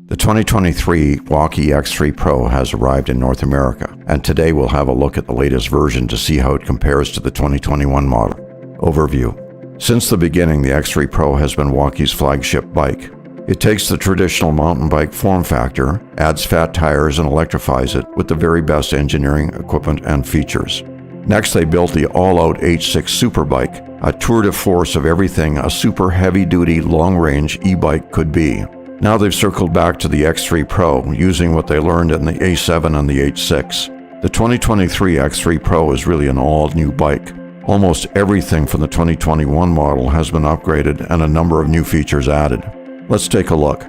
The 2023 Wallke X3 Pro has arrived in North America, and today we'll have a look at the latest version to see how it compares to the 2021 model. Overview. Since the beginning, the X3 Pro has been Wallke's flagship bike. It takes the traditional mountain bike form factor, adds fat tires, and electrifies it with the very best engineering, equipment, and features. Next, they built the all-out H6 Superbike, a tour de force of everything a super heavy-duty, long-range e-bike could be. Now they've circled back to the X3 Pro, using what they learned in the A7 and the H6. The 2023 X3 Pro is really an all-new bike. Almost everything from the 2021 model has been upgraded and a number of new features added. Let's take a look.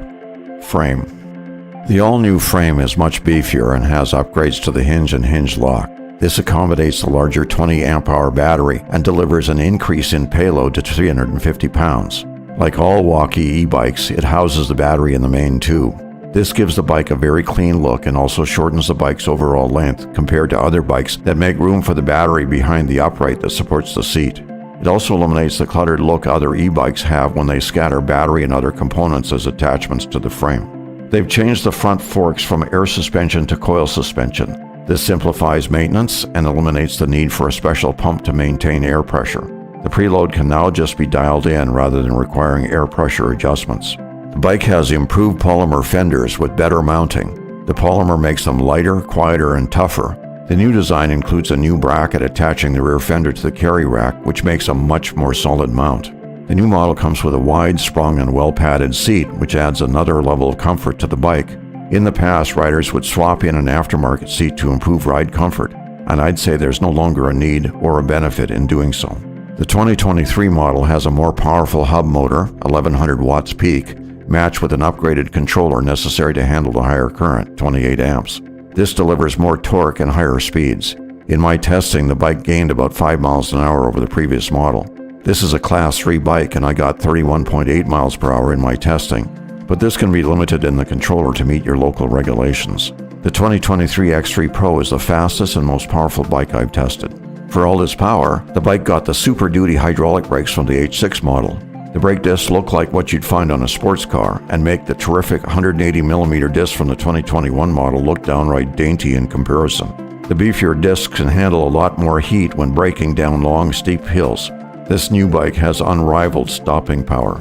Frame. The all-new frame is much beefier and has upgrades to the hinge and hinge lock. This accommodates the larger 20 amp-hour battery and delivers an increase in payload to 350 pounds. Like all Wallke e-bikes, it houses the battery in the main tube. This gives the bike a very clean look and also shortens the bike's overall length compared to other bikes that make room for the battery behind the upright that supports the seat. It also eliminates the cluttered look other e-bikes have when they scatter battery and other components as attachments to the frame. They've changed the front forks from air suspension to coil suspension. This simplifies maintenance and eliminates the need for a special pump to maintain air pressure. The preload can now just be dialed in rather than requiring air pressure adjustments. The bike has improved polymer fenders with better mounting. The polymer makes them lighter, quieter, and tougher. The new design includes a new bracket attaching the rear fender to the carry rack, which makes a much more solid mount. The new model comes with a wide, sprung, and well-padded seat, which adds another level of comfort to the bike. In the past, riders would swap in an aftermarket seat to improve ride comfort, and I'd say there's no longer a need or a benefit in doing so. The 2023 model has a more powerful hub motor, 1100 watts peak, matched with an upgraded controller necessary to handle the higher current, 28 amps. This delivers more torque and higher speeds. In my testing, the bike gained about 5 miles an hour over the previous model. This is a Class 3 bike and I got 31.8 miles per hour in my testing, but this can be limited in the controller to meet your local regulations. The 2023 X3 Pro is the fastest and most powerful bike I've tested. For all this power, the bike got the Super Duty hydraulic brakes from the H6 model. The brake discs look like what you'd find on a sports car and make the terrific 180mm disc from the 2021 model look downright dainty in comparison. The beefier discs can handle a lot more heat when braking down long, steep hills. This new bike has unrivaled stopping power.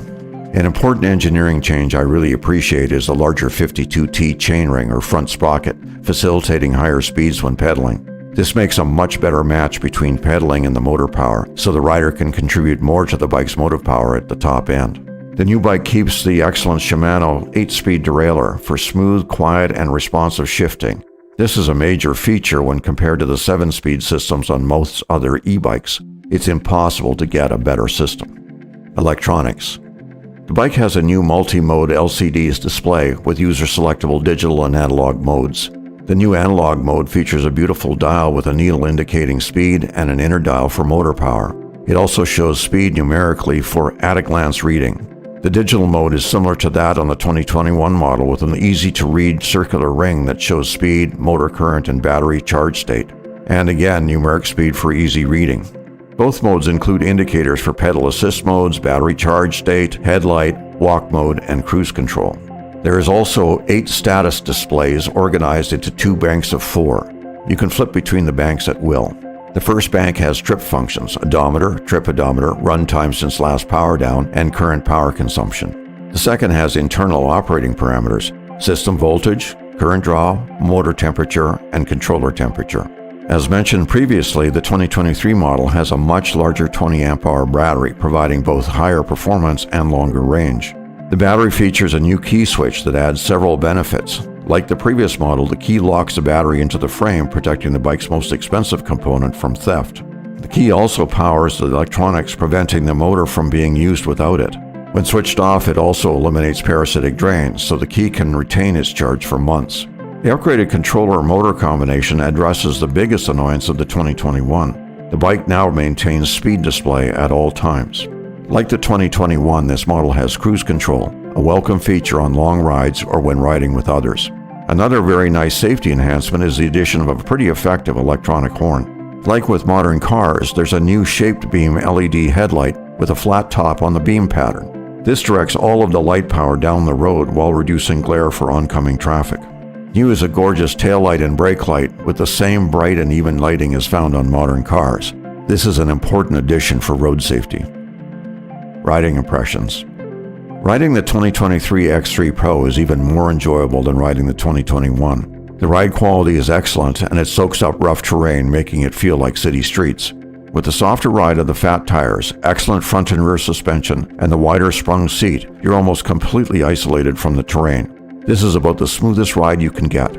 An important engineering change I really appreciate is the larger 52T chainring or front sprocket, facilitating higher speeds when pedaling. This makes a much better match between pedaling and the motor power, so the rider can contribute more to the bike's motive power at the top end. The new bike keeps the excellent Shimano 8-speed derailleur for smooth, quiet, and responsive shifting. This is a major feature when compared to the 7-speed systems on most other e-bikes. It's impossible to get a better system. Electronics. The bike has a new multi-mode LCD display with user-selectable digital and analog modes. The new analog mode features a beautiful dial with a needle indicating speed and an inner dial for motor power. It also shows speed numerically for at-a-glance reading. The digital mode is similar to that on the 2021 model with an easy-to-read circular ring that shows speed, motor current, and battery charge state. And again, numeric speed for easy reading. Both modes include indicators for pedal assist modes, battery charge state, headlight, walk mode, and cruise control. There is also 8 status displays organized into 2 banks of 4. You can flip between the banks at will. The first bank has trip functions, odometer, trip odometer, run time since last power down, and current power consumption. The second has internal operating parameters, system voltage, current draw, motor temperature, and controller temperature. As mentioned previously, the 2023 model has a much larger 20 amp-hour battery, providing both higher performance and longer range. The battery features a new key switch that adds several benefits. Like the previous model, the key locks the battery into the frame, protecting the bike's most expensive component from theft. The key also powers the electronics, preventing the motor from being used without it. When switched off, it also eliminates parasitic drain, so the key can retain its charge for months. The upgraded controller-motor combination addresses the biggest annoyance of the 2021. The bike now maintains speed display at all times. Like the 2021, this model has cruise control, a welcome feature on long rides or when riding with others. Another very nice safety enhancement is the addition of a pretty effective electronic horn. Like with modern cars, there's a new shaped beam LED headlight with a flat top on the beam pattern. This directs all of the light power down the road while reducing glare for oncoming traffic. New is a gorgeous taillight and brake light with the same bright and even lighting as found on modern cars. This is an important addition for road safety. Riding impressions. Riding the 2023 X3 Pro is even more enjoyable than riding the 2021. The ride quality is excellent and it soaks up rough terrain, making it feel like city streets. With the softer ride of the fat tires, excellent front and rear suspension, and the wider sprung seat, you're almost completely isolated from the terrain. This is about the smoothest ride you can get.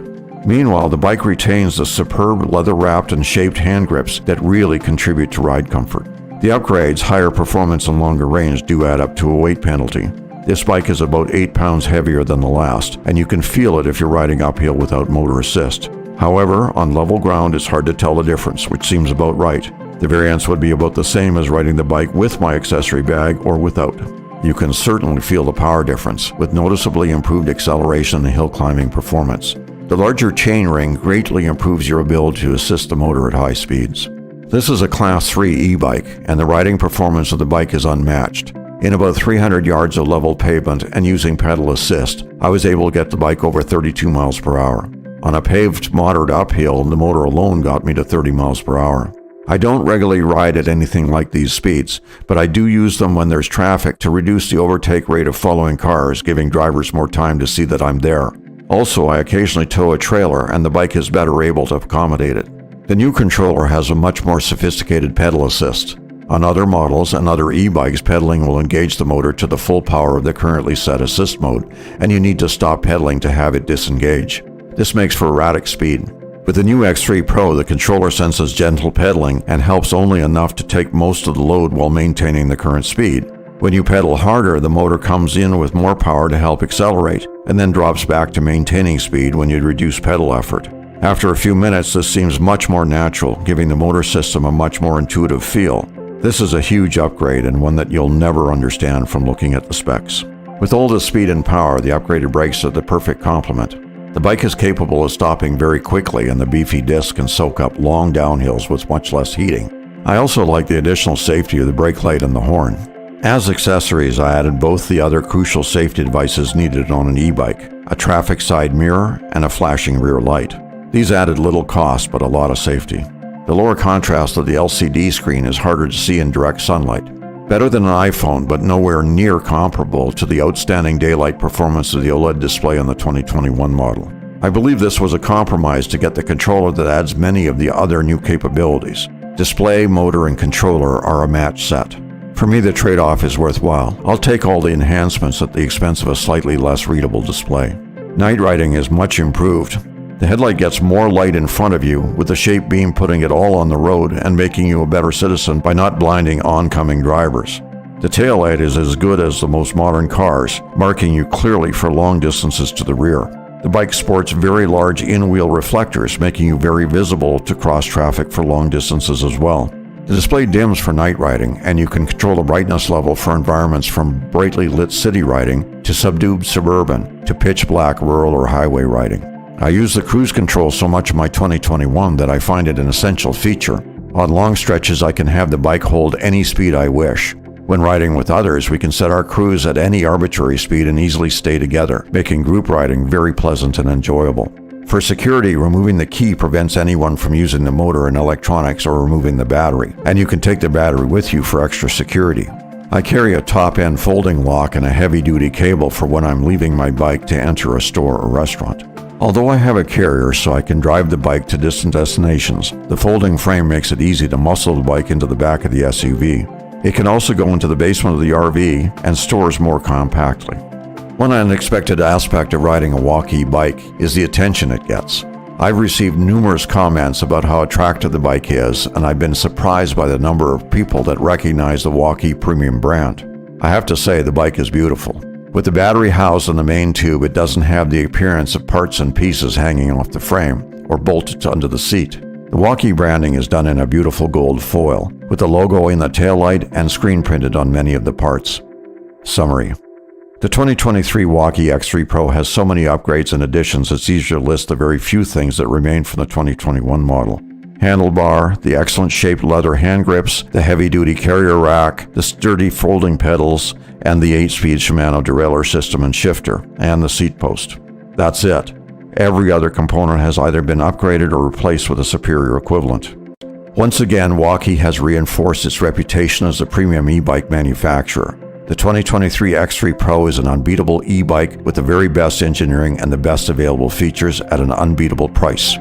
Meanwhile, the bike retains the superb leather-wrapped and shaped hand grips that really contribute to ride comfort. The upgrades, higher performance and longer range, do add up to a weight penalty. This bike is about 8 pounds heavier than the last, and you can feel it if you're riding uphill without motor assist. However, on level ground, it's hard to tell the difference, which seems about right. The variance would be about the same as riding the bike with my accessory bag or without. You can certainly feel the power difference, with noticeably improved acceleration and hill climbing performance. The larger chain ring greatly improves your ability to assist the motor at high speeds. This is a Class 3 e-bike, and the riding performance of the bike is unmatched. In about 300 yards of level pavement and using pedal assist, I was able to get the bike over 32 miles per hour. On a paved moderate uphill, the motor alone got me to 30 miles per hour. I don't regularly ride at anything like these speeds, but I do use them when there's traffic to reduce the overtake rate of following cars, giving drivers more time to see that I'm there. Also, I occasionally tow a trailer and the bike is better able to accommodate it. The new controller has a much more sophisticated pedal assist. On other models and other e-bikes, pedaling will engage the motor to the full power of the currently set assist mode, and you need to stop pedaling to have it disengage. This makes for erratic speed. With the new X3 Pro, the controller senses gentle pedaling and helps only enough to take most of the load while maintaining the current speed. When you pedal harder, the motor comes in with more power to help accelerate, and then drops back to maintaining speed when you reduce pedal effort. After a few minutes, this seems much more natural, giving the motor system a much more intuitive feel. This is a huge upgrade and one that you'll never understand from looking at the specs. With all the speed and power, the upgraded brakes are the perfect complement. The bike is capable of stopping very quickly, and the beefy disc can soak up long downhills with much less heating. I also like the additional safety of the brake light and the horn. As accessories, I added both the other crucial safety devices needed on an e-bike, a traffic side mirror and a flashing rear light. These added little cost but a lot of safety. The lower contrast of the LCD screen is harder to see in direct sunlight. Better than an iPhone, but nowhere near comparable to the outstanding daylight performance of the OLED display on the 2021 model. I believe this was a compromise to get the controller that adds many of the other new capabilities. Display, motor, and controller are a match set. For me, the trade-off is worthwhile. I'll take all the enhancements at the expense of a slightly less readable display. Night riding is much improved. The headlight gets more light in front of you, with the shape beam putting it all on the road and making you a better citizen by not blinding oncoming drivers. The taillight is as good as the most modern cars, marking you clearly for long distances to the rear. The bike sports very large in-wheel reflectors, making you very visible to cross traffic for long distances as well. The display dims for night riding, and you can control the brightness level for environments from brightly lit city riding to subdued suburban to pitch black rural or highway riding. I use the cruise control so much in my 2021 that I find it an essential feature. On long stretches, I can have the bike hold any speed I wish. When riding with others, we can set our cruise at any arbitrary speed and easily stay together, making group riding very pleasant and enjoyable. For security, removing the key prevents anyone from using the motor and electronics or removing the battery, and you can take the battery with you for extra security. I carry a top-end folding lock and a heavy-duty cable for when I'm leaving my bike to enter a store or restaurant. Although I have a carrier so I can drive the bike to distant destinations, the folding frame makes it easy to muscle the bike into the back of the SUV. It can also go into the basement of the RV and stores more compactly. One unexpected aspect of riding a Wallke bike is the attention it gets. I've received numerous comments about how attractive the bike is, and I've been surprised by the number of people that recognize the Wallke premium brand. I have to say, the bike is beautiful. With the battery housed in the main tube, it doesn't have the appearance of parts and pieces hanging off the frame or bolted under the seat. The Wallke branding is done in a beautiful gold foil, with the logo in the taillight and screen printed on many of the parts. Summary. The 2023 Wallke X3 Pro has so many upgrades and additions it's easier to list the very few things that remain from the 2021 model. handlebar, the excellent shaped leather hand grips, the heavy-duty carrier rack, the sturdy folding pedals, and the 8-speed Shimano derailleur system and shifter, and the seat post. That's it. Every other component has either been upgraded or replaced with a superior equivalent. Once again, Wallke has reinforced its reputation as a premium e-bike manufacturer. The 2023 X3 Pro is an unbeatable e-bike with the very best engineering and the best available features at an unbeatable price.